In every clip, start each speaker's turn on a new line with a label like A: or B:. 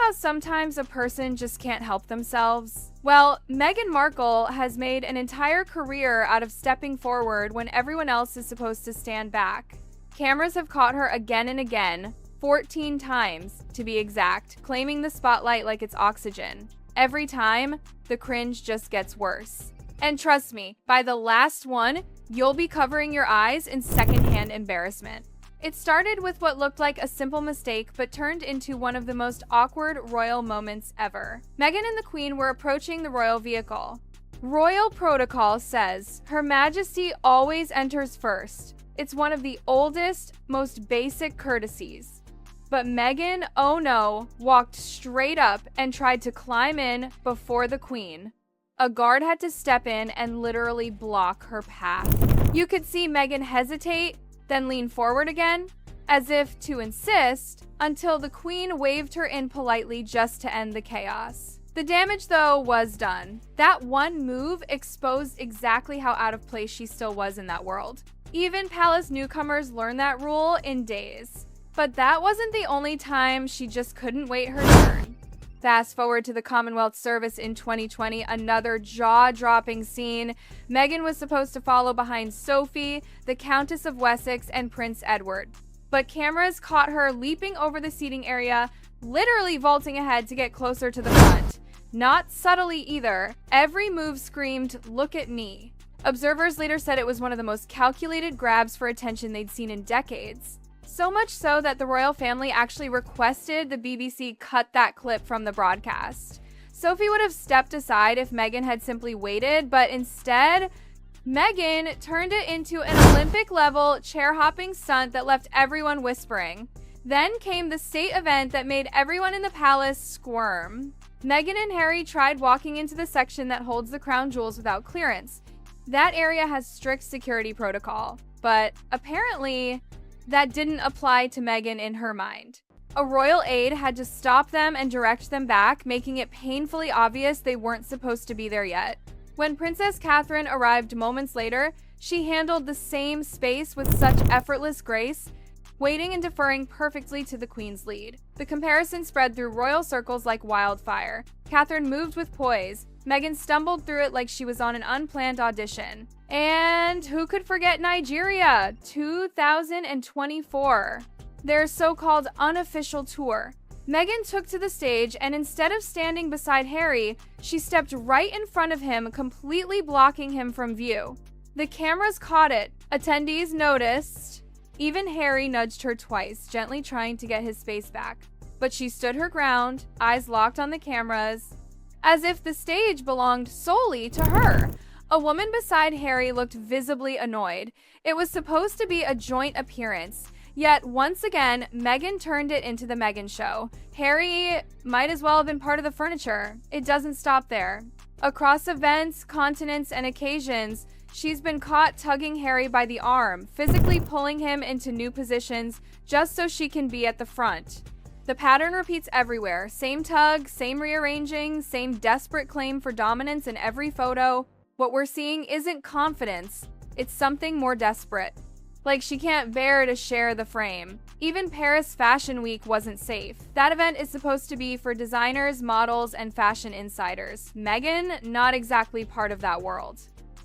A: how sometimes a person just can't help themselves? Well, Meghan Markle has made an entire career out of stepping forward when everyone else is supposed to stand back. Cameras have caught her again and again, 14 times to be exact, claiming the spotlight like it's oxygen. Every time, the cringe just gets worse. And trust me, by the last one, you'll be covering your eyes in secondhand embarrassment. It started with what looked like a simple mistake, but turned into one of the most awkward royal moments ever. Meghan and the Queen were approaching the royal vehicle. Royal protocol says Her Majesty always enters first. It's one of the oldest, most basic courtesies. But Meghan, oh no, walked straight up and tried to climb in before the Queen. A guard had to step in and literally block her path. You could see Meghan hesitate, then lean forward again, as if to insist, until the Queen waved her in politely just to end the chaos. The damage, though, was done. That one move exposed exactly how out of place she still was in that world. Even palace newcomers learned that rule in days. But that wasn't the only time she just couldn't wait her turn. Fast forward to the Commonwealth Service in 2020, another jaw-dropping scene. Meghan was supposed to follow behind Sophie, the Countess of Wessex, and Prince Edward. But cameras caught her leaping over the seating area, literally vaulting ahead to get closer to the front. Not subtly either. Every move screamed, "Look at me." Observers later said it was one of the most calculated grabs for attention they'd seen in decades. So much so that the royal family actually requested the BBC cut that clip from the broadcast. Sophie would have stepped aside if Meghan had simply waited, but instead, Meghan turned it into an Olympic-level chair-hopping stunt that left everyone whispering. Then came the state event that made everyone in the palace squirm. Meghan and Harry tried walking into the section that holds the crown jewels without clearance. That area has strict security protocol, but apparently that didn't apply to Meghan in her mind. A royal aide had to stop them and direct them back, making it painfully obvious they weren't supposed to be there yet. When Princess Catherine arrived moments later, she handled the same space with such effortless grace, waiting and deferring perfectly to the Queen's lead. The comparison spread through royal circles like wildfire. Catherine moved with poise. Meghan stumbled through it like she was on an unplanned audition. And who could forget Nigeria, 2024, their so-called unofficial tour. Meghan took to the stage, and instead of standing beside Harry, she stepped right in front of him, completely blocking him from view. The cameras caught it. Attendees noticed. Even Harry nudged her twice, gently trying to get his space back. But she stood her ground, eyes locked on the cameras, as if the stage belonged solely to her. A woman beside Harry looked visibly annoyed. It was supposed to be a joint appearance. Yet, once again, Meghan turned it into the Meghan show. Harry might as well have been part of the furniture. It doesn't stop there. Across events, continents, and occasions, she's been caught tugging Harry by the arm, physically pulling him into new positions just so she can be at the front. The pattern repeats everywhere. Same tug, same rearranging, same desperate claim for dominance in every photo. What we're seeing isn't confidence, it's something more desperate. Like she can't bear to share the frame. Even Paris Fashion Week wasn't safe. That event is supposed to be for designers, models, and fashion insiders. Meghan, not exactly part of that world.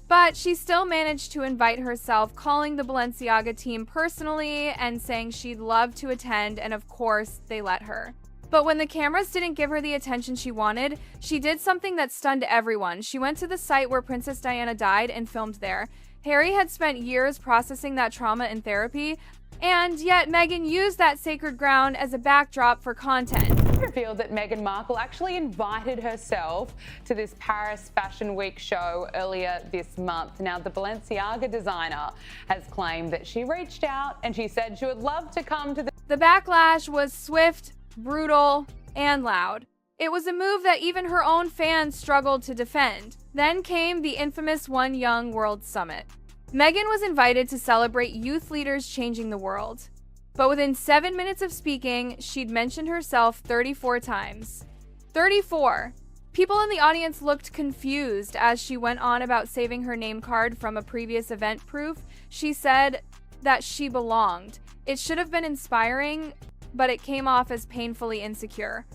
A: But she still managed to invite herself, calling the Balenciaga team personally and saying she'd love to attend, and of course, they let her. But when the cameras didn't give her the attention she wanted, she did something that stunned everyone. She went to the site where Princess Diana died and filmed there. Harry had spent years processing that trauma in therapy, and yet Meghan used that sacred ground as a backdrop for content.
B: Revealed that Meghan Markle actually invited herself to this Paris Fashion Week show earlier this month. Now, the Balenciaga designer has claimed that she reached out and she said she would love to come to
A: The backlash was swift, brutal, and loud. It was a move that even her own fans struggled to defend. Then came the infamous One Young World Summit. Meghan was invited to celebrate youth leaders changing the world. But within 7 minutes of speaking, she'd mentioned herself 34 times. 34! People in the audience looked confused as she went on about saving her name card from a previous event proof. She said that she belonged. It should have been inspiring, but it came off as painfully insecure.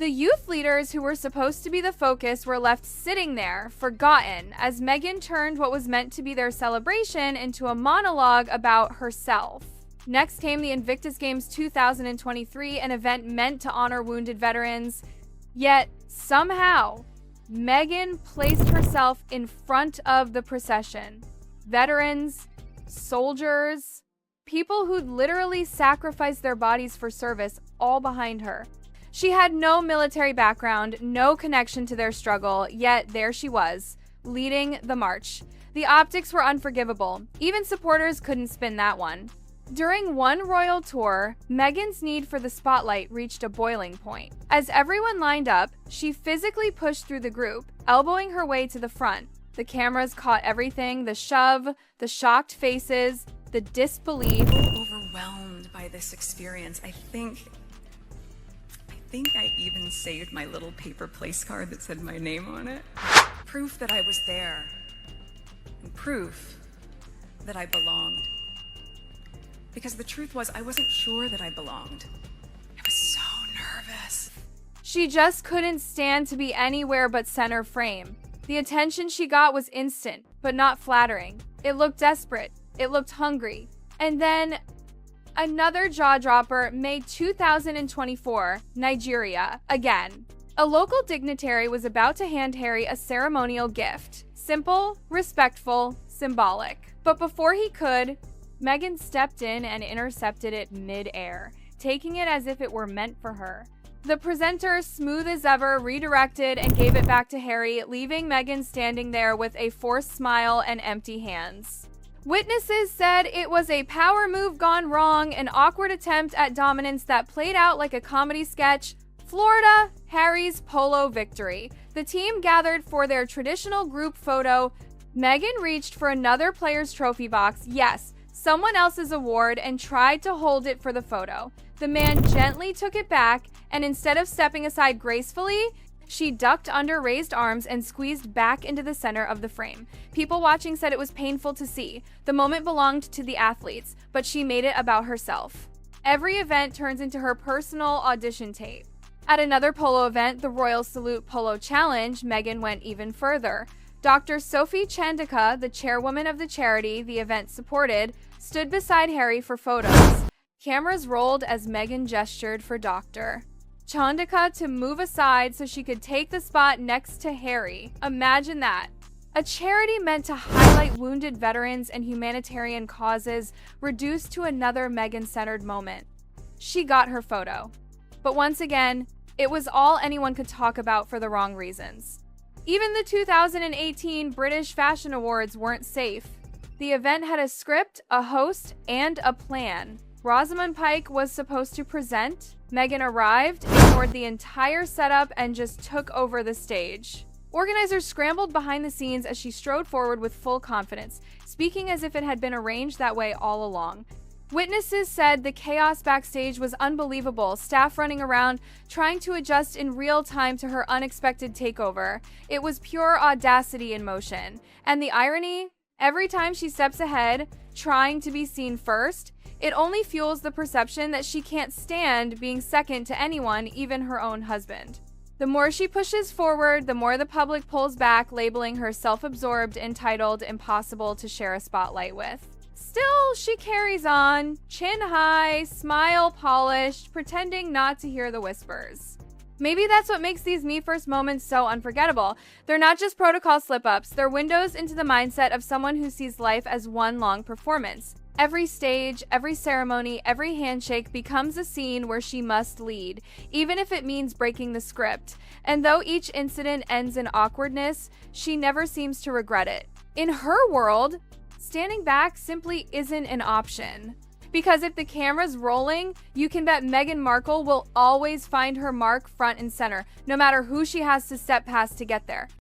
A: The youth leaders who were supposed to be the focus were left sitting there, forgotten, as Meghan turned what was meant to be their celebration into a monologue about herself. Next came the Invictus Games 2023, an event meant to honor wounded veterans. Yet, somehow, Meghan placed herself in front of the procession. Veterans, soldiers, people who'd literally sacrificed their bodies for service, all behind her. She had no military background, no connection to their struggle, yet there she was, leading the march. The optics were unforgivable. Even supporters couldn't spin that one. During one royal tour, Meghan's need for the spotlight reached a boiling point. As everyone lined up, she physically pushed through the group, elbowing her way to the front. The cameras caught everything: the shove, the shocked faces, the disbelief.
C: Overwhelmed by this experience, I think I even saved my little paper place card that said my name on it. Proof that I was there, and proof that I belonged. Because the truth was, I wasn't sure that I belonged. I was so nervous.
A: She just couldn't stand to be anywhere but center frame. The attention she got was instant, but not flattering. It looked desperate. It looked hungry. And then another jaw-dropper, May 2024, Nigeria, again. A local dignitary was about to hand Harry a ceremonial gift. Simple, respectful, symbolic. But before he could, Meghan stepped in and intercepted it mid-air, taking it as if it were meant for her. The presenter, smooth as ever, redirected and gave it back to Harry, leaving Meghan standing there with a forced smile and empty hands. Witnesses said it was a power move gone wrong, an awkward attempt at dominance that played out like a comedy sketch. Florida, Harry's polo victory. The team gathered for their traditional group photo. Meghan reached for another player's trophy box, yes, someone else's award, and tried to hold it for the photo. The man gently took it back, and instead of stepping aside gracefully, she ducked under raised arms and squeezed back into the center of the frame. People watching said it was painful to see. The moment belonged to the athletes, but she made it about herself. Every event turns into her personal audition tape. At another polo event, the Royal Salute Polo Challenge, Meghan went even further. Dr. Sophie Chandika, the chairwoman of the charity the event supported, stood beside Harry for photos. Cameras rolled as Meghan gestured for Dr. Chandika to move aside so she could take the spot next to Harry. Imagine that. A charity meant to highlight wounded veterans and humanitarian causes reduced to another Meghan-centered moment. She got her photo. But once again, it was all anyone could talk about for the wrong reasons. Even the 2018 British Fashion Awards weren't safe. The event had a script, a host, and a plan. Rosamund Pike was supposed to present. Meghan arrived, ignored the entire setup, and just took over the stage. Organizers scrambled behind the scenes as she strode forward with full confidence, speaking as if it had been arranged that way all along. Witnesses said the chaos backstage was unbelievable, staff running around, trying to adjust in real time to her unexpected takeover. It was pure audacity in motion. And the irony? Every time she steps ahead, trying to be seen first, it only fuels the perception that she can't stand being second to anyone, even her own husband. The more she pushes forward, the more the public pulls back, labeling her self-absorbed, entitled, impossible to share a spotlight with. Still, she carries on, chin high, smile polished, pretending not to hear the whispers. Maybe that's what makes these Me First moments so unforgettable. They're not just protocol slip-ups, they're windows into the mindset of someone who sees life as one long performance. Every stage, every ceremony, every handshake becomes a scene where she must lead, even if it means breaking the script. And though each incident ends in awkwardness, she never seems to regret it. In her world, standing back simply isn't an option. Because if the camera's rolling, you can bet Meghan Markle will always find her mark front and center, no matter who she has to step past to get there.